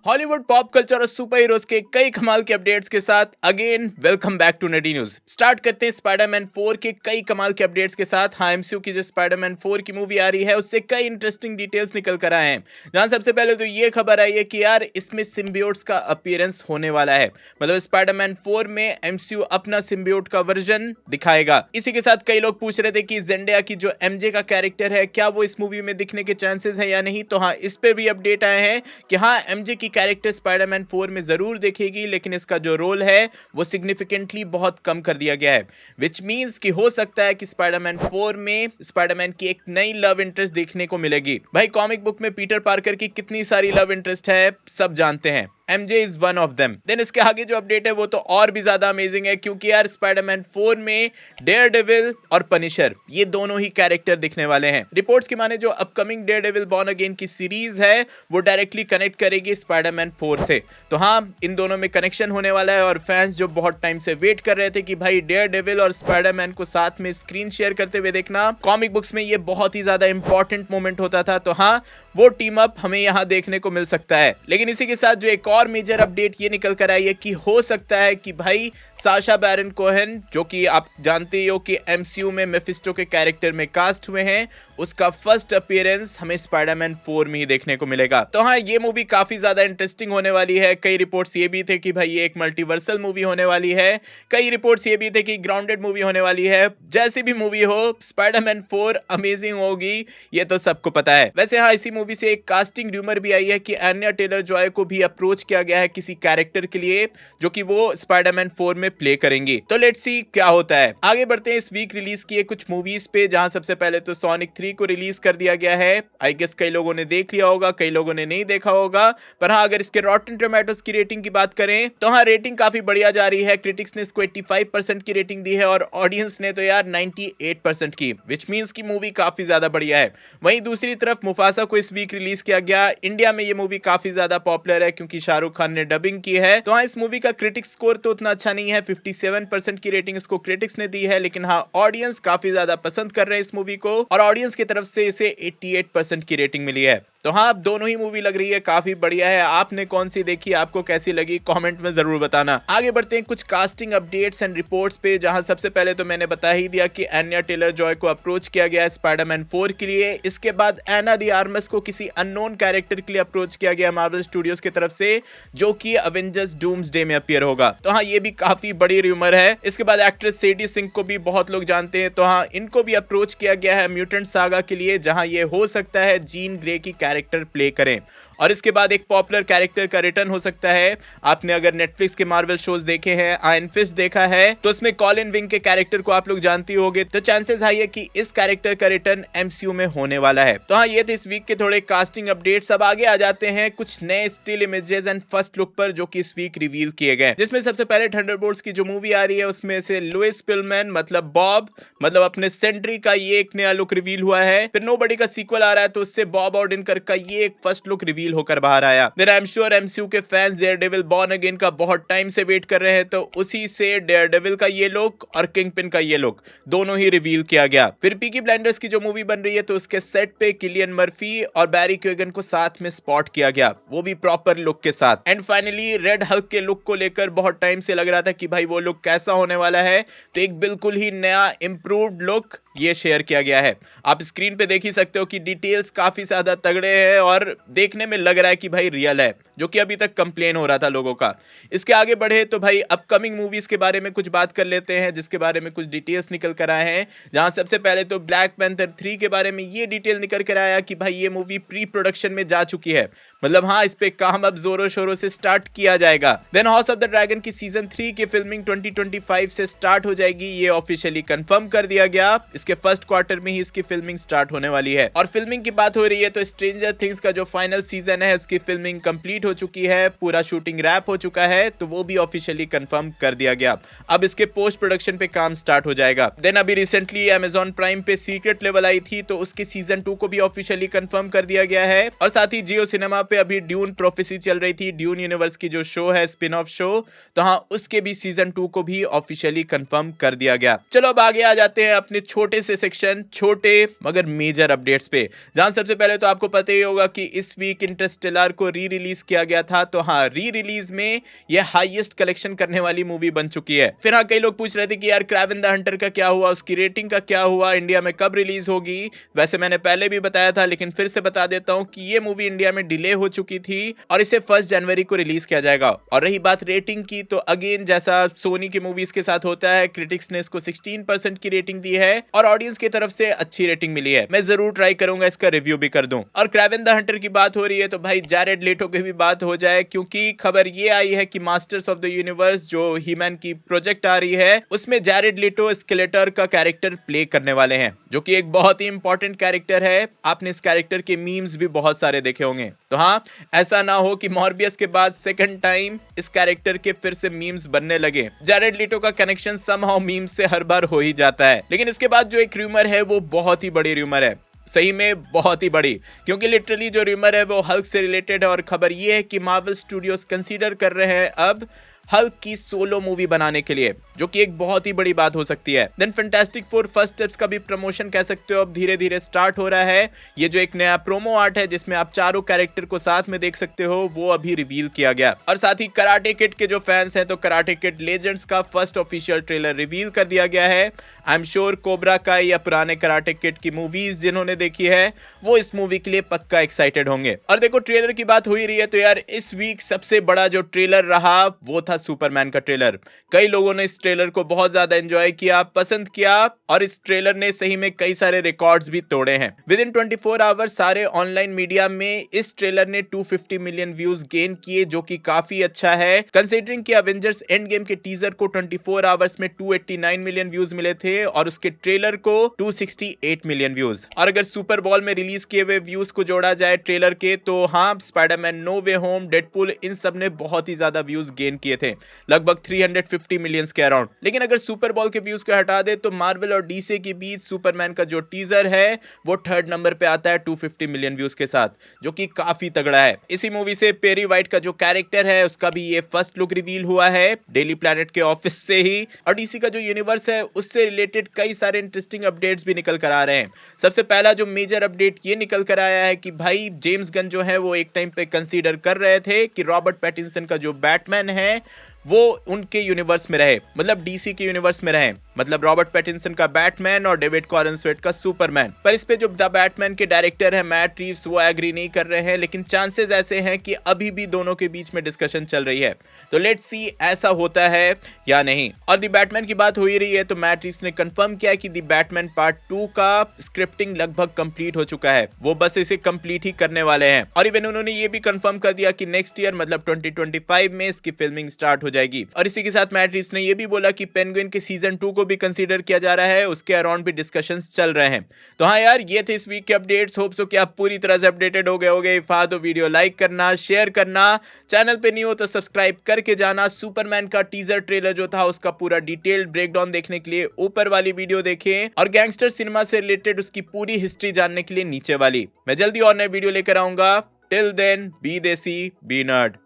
Hollywood, pop culture और superheroes के कई कमाल के अपडेट्स के साथ again welcome back to Nutty News. Start करते हैं स्पाइडरमैन 4 के कई कमाल के अपडेट्स के साथ। हाँ, एमसीयू की जो स्पाइडरमैन 4 की मूवी आ रही है उससे कई इंटरेस्टिंग डिटेल्स निकल कर आए हैं। जहां सबसे पहले तो ये खबर आई है कि यार इसमें सिम्बियोट्स का अपीयरेंस होने वाला है। मतलब स्पाइडरमैन 4 में एमसीयू अपना सिम्बियोट का वर्जन दिखाएगा। इसी के साथ कई लोग पूछ रहे थे कि जेंडिया की जो एमजे का कैरेक्टर है क्या वो इस मूवी में दिखने के चांसेस है या नहीं। तो हाँ, इस पे भी अपडेट आए हैं कि हाँ, एमजे की कैरेक्टर स्पाइडरमैन 4 में जरूर देखेगी, लेकिन इसका जो रोल है वो सिग्निफिकेंटली बहुत कम कर दिया गया है। विच मींस कि हो सकता है कि स्पाइडरमैन 4 में स्पाइडरमैन की एक नई लव इंटरेस्ट देखने को मिलेगी। भाई, कॉमिक बुक में पीटर पार्कर की कितनी सारी लव इंटरेस्ट है सब जानते हैं। MJ is one of them। Then इसके आगे जो अपडेट है वो तो और भी ज्यादा अमेजिंग है, क्योंकि यार स्पाइडरमैन 4 में डेयरडेविल और पनिशर ये दोनों ही कैरेक्टर दिखने वाले हैं। रिपोर्ट्स की माने जो अपकमिंग डेयरडेविल बॉर्न अगेन की सीरीज है वो डायरेक्टली कनेक्ट करेगी स्पाइडरमैन 4 से। तो हाँ, इन दोनों में कनेक्शन होने वाला है और फैंस जो बहुत टाइम से वेट कर रहे थे कि भाई डेयरडेविल और स्पाइडरमैन को साथ में स्क्रीन शेयर करते हुए देखना, कॉमिक बुक्स में ये बहुत ही ज्यादा इंपॉर्टेंट मोमेंट होता था। तो हाँ, वो टीम अप हमें यहाँ देखने को मिल सकता है। लेकिन इसी के साथ जो एक और मेजर अपडेट ये निकल कर आई है कि हो सकता है कि भाई साशा बैरन कोहेन, जो कि आप जानते ही हो कि एमसीयू में मेफिस्टो के कैरेक्टर में कास्ट हुए हैं, उसका फर्स्ट अपीयरेंस हमें स्पाइडरमैन 4 में ही देखने को मिलेगा। तो हाँ, ये मूवी काफी ज्यादा इंटरेस्टिंग होने वाली है। कई रिपोर्ट्स ये भी थे कि भाई ये एक मल्टीवर्सल मूवी होने वाली है। कई रिपोर्ट्स ये भी थे कि ग्राउंडेड मूवी होने वाली है। जैसी भी मूवी हो, स्पाइडरमैन 4 अमेजिंग होगी, ये तो सबको पता है। वैसे हाँ, इसी मूवी से एक कास्टिंग र्यूमर भी आई है कि एन्या टेलर जॉय को भी अप्रोच किया गया है किसी कैरेक्टर के लिए, जो कि वो स्पाइडरमैन 4 में प्ले करेंगी। तो लेट्स सी क्या होता है। आगे बढ़ते हैं इस वीक रिलीज किए कुछ मूवीज पे, जहां सबसे पहले तो सोनिक 3 को रिलीज कर दिया गया है। आई गेस कई लोगों ने देख लिया होगा, कई लोगों ने नहीं देखा होगा। पर हाँ, अगर इसके रॉटन टोमेटोज की रेटिंग की बात करें तो हाँ, रेटिंग काफी बढ़िया जा रही है। क्रिटिक्स ने इसको 85% की रेटिंग दी है और ऑडियंस ने तो यार 98% की, विच मींस की मूवी काफी ज्यादा बढ़िया है। वहीं दूसरी तरफ मुफासा को इस वीक रिलीज किया गया। इंडिया में ये मूवी काफी ज्यादा पॉपुलर है क्योंकि शाहरुख खान ने डबिंग की है। तो हाँ, इस मूवी का क्रिटिक्स स्कोर तो उतना अच्छा नहीं है, 57% की रेटिंग इसको क्रिटिक्स ने दी है। लेकिन हाँ, ऑडियंस काफी ज्यादा पसंद कर रहे हैं इस मूवी को और ऑडियंस की तरफ से इसे 88% की रेटिंग मिली है। तो हाँ, दोनों ही मूवी लग रही है काफी बढ़िया है। आपने कौन सी देखी, आपको कैसी लगी, कमेंट में जरूर बताना। आगे बढ़ते हैं कुछ कास्टिंग अपडेट्स एंड रिपोर्ट्स पे, जहां सबसे पहले तो मैंने बता ही दिया कि एन्या टेलर जॉय को अप्रोच किया गया है स्पाइडरमैन 4 के लिए। इसके बाद एना दी आर्मस को किसी अननोन कैरेक्टर के लिए अप्रोच किया गया मार्वल स्टूडियोज की तरफ से, जो कि अवेंजर्स डूम्सडे में अपीयर होगा। तो हाँ, ये भी काफी बड़ी र्यूमर है। इसके बाद एक्ट्रेस सेडी सिंह को भी बहुत लोग जानते हैं, तो हाँ, इनको भी अप्रोच किया गया है म्यूटेंट सागा के लिए, जहां ये हो सकता है जीन ग्रे की कैरेक्टर प्ले करें। और इसके बाद एक पॉपुलर कैरेक्टर का रिटर्न हो सकता है। आपने अगर नेटफ्लिक्स के मार्वल शोज देखे हैं, आयरन फिस्ट देखा है, तो उसमें कॉलिन विंग के कैरेक्टर को आप लोग जानते होंगे। तो चांसेस हाई है कि इस कैरेक्टर का रिटर्न एमसीयू में होने वाला है। तो हाँ, ये थे इस वीक के थोड़े कास्टिंग अपडेट्स। अब आगे आ जाते हैं कुछ नए still images and first look पर, जो कि इस वीक रिवील किए गए, जिसमें सबसे पहले थंडरबोल्ट्स की जो मूवी आ रही है उसमें से लुइस पिलमैन मतलब बॉब, मतलब अपने सेंट्री का ये एक नया लुक रिवील हुआ है। फिर नोबडी का सीक्वल आ रहा है तो उससे बॉब ऑर्डिनकर का ये एक फर्स्ट लुक रिवील होकर बाहर आया। Then I am sure MCU के फैंस डेयरडेविल बॉर्न अगेन का बहुत टाइम से वेट कर रहे हैं, तो उसी से डेयरडेविल का ये लुक और किंगपिन का ये लुक दोनों ही रिवील किया गया। फिर पीकी ब्लाइंडर्स की जो मूवी बन रही है तो उसके सेट पे किलियन मर्फी और बैरी क्वेगन को साथ में स्पॉट किया गया, वो भी प्रॉपर लुक के साथ। एंड फाइनली रेड हल्क के लुक को लेकर बहुत टाइम से लग रहा था कि भाई वो लुक कैसा होने वाला है, तो एक बिल्कुल ही नया इंप्रूव्ड लुक ये शेयर किया गया है। आप स्क्रीन पे देख ही सकते हो कि डिटेल्स काफी ज्यादा तगड़े हैं और देखने में लग रहा है कि भाई रियल है, जो कि अभी तक कंप्लेन हो रहा था लोगों का। इसके आगे बढ़े तो भाई अपकमिंग मूवीज के बारे में कुछ बात कर लेते हैं, जिसके बारे में कुछ डिटेल्स निकल कर आए हैं। जहां सबसे पहले तो ब्लैक पैंथर 3 के बारे में ये डिटेल निकल कर आया कि भाई ये मूवी प्री प्रोडक्शन में जा चुकी है। मतलब हाँ, इस पे काम अब जोरों शोरों से स्टार्ट किया जाएगा। Then House of the Dragon की सीजन 3 की फिल्मिंग 2025 से स्टार्ट हो जाएगी, ये ऑफिशियली कंफर्म कर दिया गया। इसके फर्स्ट क्वार्टर में ही इसकी फिल्मिंग स्टार्ट होने वाली है। और फिल्मिंग की बात हो रही है तो स्ट्रेंजर थिंग्स का जो फाइनल सीजन है उसकी फिल्मिंग कंप्लीट हो चुकी है, पूरा शूटिंग रैप हो चुका है, तो वो भी ऑफिशियली कंफर्म कर दिया गया। अब इसके पोस्ट प्रोडक्शन पे काम स्टार्ट हो जाएगा। देन अभी रिसेंटली Amazon प्राइम पे सीक्रेट लेवल आई थी, तो उसके सीजन 2 को भी ऑफिशियली कंफर्म कर दिया गया है। और साथ ही जियो सिनेमा पे अभी ड्यून प्रोफेसी चल रही थी, ड्यून यूनिवर्स की जो शो है, स्पिन ऑफ शो, तो हाँ उसके भी सीजन 2 को भी ऑफिशियली कंफर्म कर दिया गया। चलो अब आगे आ जाते हैं अपने छोटे से सेक्शन, छोटे मगर मेजर अपडेट्स पे, जहां सबसे पहले तो आपको पता ही होगा कि इस वीक इंटरस्टेलर को री रिलीज किया गया था। तो हाँ, री रिलीज में यह हाईएस्ट कलेक्शन करने वाली मूवी बन चुकी है। फिर हाँ, कई लोग पूछ रहे थे कि यार क्रावेन द हंटर का क्या हुआ, उसकी रेटिंग का क्या हुआ, इंडिया में कब रिलीज होगी। वैसे मैंने पहले भी बताया था, लेकिन फिर से बता देता हूं कि ये मूवी इंडिया में डिले हो चुकी थी और इसे 1 जनवरी को रिलीज किया जाएगा। और रही बात रेटिंग की, तो अगेन जैसा सोनी की मूवीज के साथ होता है, क्रिटिक्स ने इसको 16% की रेटिंग दी है और ऑडियंस की तरफ से अच्छी रेटिंग मिली है। मैं जरूर ट्राई करूंगा इसका रिव्यू भी कर दूं। और क्रावेन द हंटर की बात हो रही है तो भाई जैरेड लेटो की भी बात हो जाए, क्योंकि खबर ये आई है कि मास्टर्स ऑफ द यूनिवर्स जो हीमैन की प्रोजेक्ट आ रही है, उसमें जैरेड लेटो स्केलेटर का कैरेक्टर प्ले करने वाले हैं, जो कि एक बहुत ही इंपॉर्टेंट कैरेक्टर है। आपने इस कैरेक्टर के मीम्स भी बहुत सारे देखे होंगे। तो हाँ, ऐसा ना हो कि मॉर्बियस के बाद सेकंड टाइम इस कैरेक्टर के फिर से मीम्स बनने लगे। जैरेड लेटो का कनेक्शन समहाउ मीम्स से हर बार हो ही जाता है। लेकिन इसके बाद जो एक र्यूमर है वो बहुत ही बड़ी र्यूमर है, सही में बहुत ही बड़ी, क्योंकि लिटरली जो र्यूमर है वो हल्क से रिलेटेड है। और खबर ये है कि मार्वल स्टूडियोज कंसीडर कर रहे हैं अब हल्क की सोलो मूवी बनाने के लिए, जो कि एक बहुत ही बड़ी बात हो सकती है। Then Fantastic Four First Steps का भी प्रमोशन कह सकते हो अब धीरे धीरे स्टार्ट हो रहा है। ये जो एक नया प्रोमो आर्ट है जिसमें आप चारों कैरेक्टर को साथ में देख सकते हो, वो अभी रिवील किया गया। और साथ ही कराटे किड के जो फैंस हैं, तो कराटे किड लेजेंड्स का फर्स्ट ऑफिशियल ट्रेलर रिवील कर दिया गया है। आई एम श्योर कोबरा काई या पुराने कराटे किड की मूवीज जिन्होंने देखी है, वो इस मूवी के लिए पक्का एक्साइटेड होंगे। और देखो, ट्रेलर की बात हो ही रही है, तो यार इस वीक सबसे बड़ा जो ट्रेलर रहा वो था सुपरमैन का ट्रेलर। कई लोगों ने इस ट्रेलर को बहुत ज्यादा एंजॉय किया, पसंद किया, और इस ट्रेलर ने सही में कई सारे रिकॉर्ड्स भी तोड़े हैं। विद इन 24 आवर्स सारे ऑनलाइन मीडिया में इस ट्रेलर ने 250 मिलियन व्यूज गेन किए, जो कि काफी अच्छा है कंसीडरिंग कि एवेंजर्स एंड गेम के टीजर को 24 आवर्स में 289 मिलियन व्यूज मिले थे और उसके ट्रेलर को 268 मिलियन व्यूज। और अगर सुपर बॉल में रिलीज किए हुए व्यूज को जोड़ा जाए ट्रेलर के, तो हाँ, स्पाइडरमैन नो वे होम, डेडपूल, इन सब ने बहुत ही ज्यादा व्यूज गेन किए थे, लगभग 350 मिलियन के अराउंड। लेकिन अगर सुपर बॉल के व्यूज को हटा दे तो मार्वल और डीसी के बीच सुपरमैन का जो टीजर है वो 3rd नंबर पे आता है 250 मिलियन व्यूज के साथ, जो कि काफी तगड़ा है। इसी मूवी से पेरी वाइट का जो कैरेक्टर है उसका भी ये फर्स्ट लुक रिवील हुआ है डेली प्लैनेट के ऑफिस से ही। और डीसी का जो यूनिवर्स है उससे रिलेटेड कई सारे इंटरेस्टिंग अपडेट्स भी निकल कर आ रहे हैं। सबसे पहला जो मेजर अपडेट ये निकल कर आया है कि भाई जेम्स गन जो है वो एक टाइम पे कंसीडर कर रहे थे कि रॉबर्ट पैटिंसन का जो बैटमैन है वो उनके यूनिवर्स में रहे, मतलब डीसी के यूनिवर्स में रहे, मतलब रॉबर्ट पैटिंसन का बैटमैन और डेविड कॉरन स्वेट का सुपरमैन। पर इस पे जो द बैटमैन के डायरेक्टर है मैट रीव्स, वो एग्री नहीं कर रहे हैं, लेकिन चांसेस ऐसे हैं कि अभी भी दोनों के बीच में डिस्कशन चल रही है। तो लेट्स सी ऐसा होता है या नहीं। और द बैटमैन की बात हो ही रही है, तो मैट रीव्स ने कंफर्म किया कि द बैटमैन पार्ट 2 का स्क्रिप्टिंग लगभग कंप्लीट हो चुका है, वो बस इसे कंप्लीट ही करने वाले हैं। और इवन उन्होंने ये भी कंफर्म कर दिया कि नेक्स्ट ईयर मतलब 2025 में इसकी फिल्मिंग स्टार्ट हो जाएगी। और इसी के साथ मैट रीव्स ने ये भी बोला कि पेंगुइन के सीजन 2 को भी कंसीडर किया जा रहा है, उसके अराउंड भी डिस्कशंस चल रहे हैं। तो हाँ यार, ये थे इस वीक के अपडेट्स। होप सो कि आप पूरी तरह से अपडेटेड हो गए होंगे। इफ हाँ तो वीडियो लाइक करना, शेयर करना, चैनल पे नहीं हो तो सब्सक्राइब करके जाना। सुपरमैन का टीजर ट्रेलर जो था उसका पूरा डिटेल्ड ब्रेकडाउन देखने के लिए ऊपर वाली वीडियो देखें, और गैंगस्टर सिनेमा से रिलेटेड उसकी पूरी हिस्ट्री जानने के लिए नीचे वाली। मैं जल्दी और नए वीडियो लेकर आऊंगा। टिल देन, बी देसी, बी नर्ड।